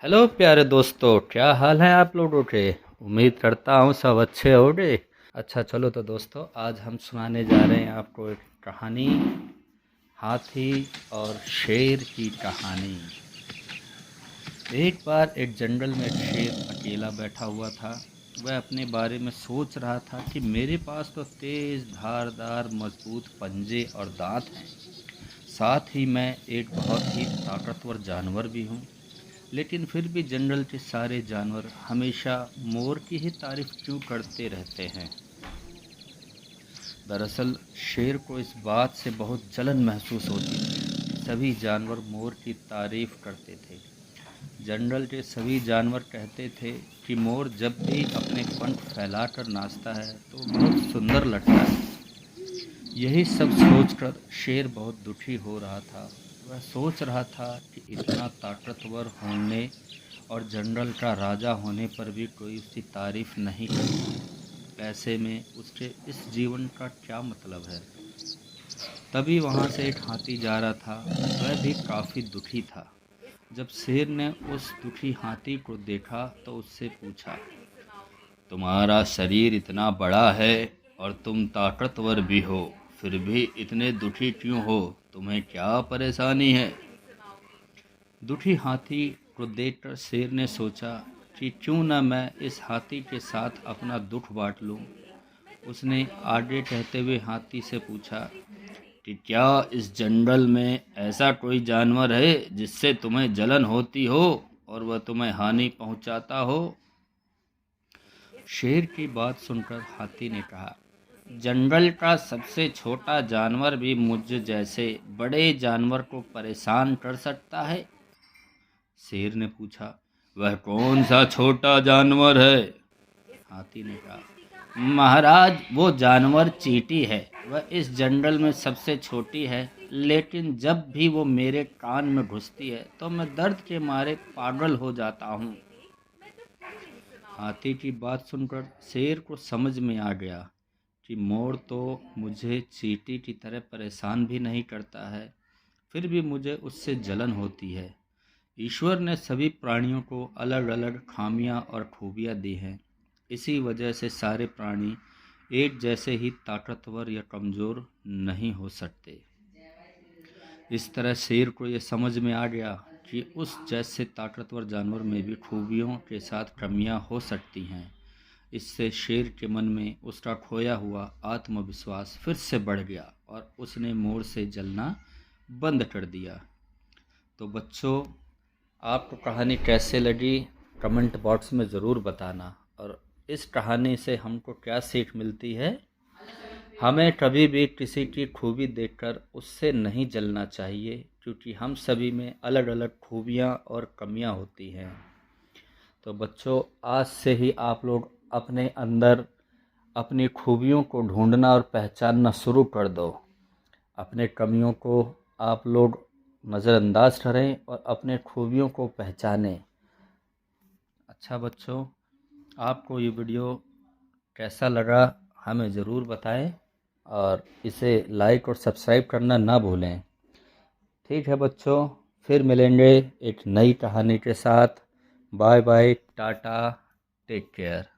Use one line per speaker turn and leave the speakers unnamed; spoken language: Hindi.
हेलो प्यारे दोस्तों, क्या हाल है आप लोगों के। उम्मीद करता हूँ सब अच्छे होंगे। अच्छा चलो तो दोस्तों, आज हम सुनाने जा रहे हैं आपको एक कहानी, हाथी और शेर की कहानी। एक बार एक जंगल में एक शेर अकेला बैठा हुआ था। वह अपने बारे में सोच रहा था कि मेरे पास तो तेज धारदार मजबूत पंजे और दांत हैं, साथ ही मैं एक बहुत ही ताकतवर जानवर भी हूँ। लेकिन फिर भी जंगल के सारे जानवर हमेशा मोर की ही तारीफ क्यों करते रहते हैं। दरअसल शेर को इस बात से बहुत जलन महसूस होती थी। सभी जानवर मोर की तारीफ करते थे। जंगल के सभी जानवर कहते थे कि मोर जब भी अपने पंख फैलाकर नाचता है तो बहुत सुंदर लगता है। यही सब सोचकर शेर बहुत दुखी हो रहा था। वह सोच रहा था कि इतना ताकतवर होने और जंगल का राजा होने पर भी कोई उसकी तारीफ नहीं करता। ऐसे में उसके इस जीवन का क्या मतलब है। तभी वहां से एक हाथी जा रहा था। वह भी काफी दुखी था। जब शेर ने उस दुखी हाथी को देखा तो उससे पूछा, तुम्हारा शरीर इतना बड़ा है और तुम ताकतवर भी हो, फिर भी इतने दुखी क्यों हो, तुम्हें क्या परेशानी है। दुखी हाथी को देखकर शेर ने सोचा कि क्यों न मैं इस हाथी के साथ अपना दुख बांट लूं। उसने आगे कहते हुए हाथी से पूछा कि क्या इस जंगल में ऐसा कोई जानवर है जिससे तुम्हें जलन होती हो और वह तुम्हें हानि पहुंचाता हो। शेर की बात सुनकर हाथी ने कहा, जंगल का सबसे छोटा जानवर भी मुझ जैसे बड़े जानवर को परेशान कर सकता है। शेर ने पूछा, वह कौन सा छोटा जानवर है। हाथी ने कहा, महाराज वो जानवर चींटी है। वह इस जंगल में सबसे छोटी है, लेकिन जब भी वो मेरे कान में घुसती है तो मैं दर्द के मारे पागल हो जाता हूँ। हाथी की बात सुनकर शेर को समझ में आ गया कि मोर तो मुझे चींटी की तरह परेशान भी नहीं करता है, फिर भी मुझे उससे जलन होती है। ईश्वर ने सभी प्राणियों को अलग अलग खामियां और खूबियां दी हैं। इसी वजह से सारे प्राणी एक जैसे ही ताकतवर या कमज़ोर नहीं हो सकते। इस तरह शेर को यह समझ में आ गया कि उस जैसे ताकतवर जानवर में भी खूबियों के साथ कमियां हो सकती हैं। इससे शेर के मन में उसका खोया हुआ आत्मविश्वास फिर से बढ़ गया और उसने मोर से जलना बंद कर दिया। तो बच्चों, आपको कहानी कैसे लगी कमेंट बॉक्स में ज़रूर बताना। और इस कहानी से हमको क्या सीख मिलती है, हमें कभी भी किसी की खूबी देखकर उससे नहीं जलना चाहिए, क्योंकि हम सभी में अलग अलग खूबियाँ और कमियाँ होती हैं। तो बच्चों, आज से ही आप लोग अपने अंदर अपनी खूबियों को ढूंढना और पहचानना शुरू कर दो। अपने कमियों को आप लोग नज़रअंदाज करें और अपने खूबियों को पहचानें। अच्छा बच्चों, आपको ये वीडियो कैसा लगा हमें ज़रूर बताएं और इसे लाइक और सब्सक्राइब करना ना भूलें। ठीक है बच्चों, फिर मिलेंगे एक नई कहानी के साथ। Bye bye, tata, take care.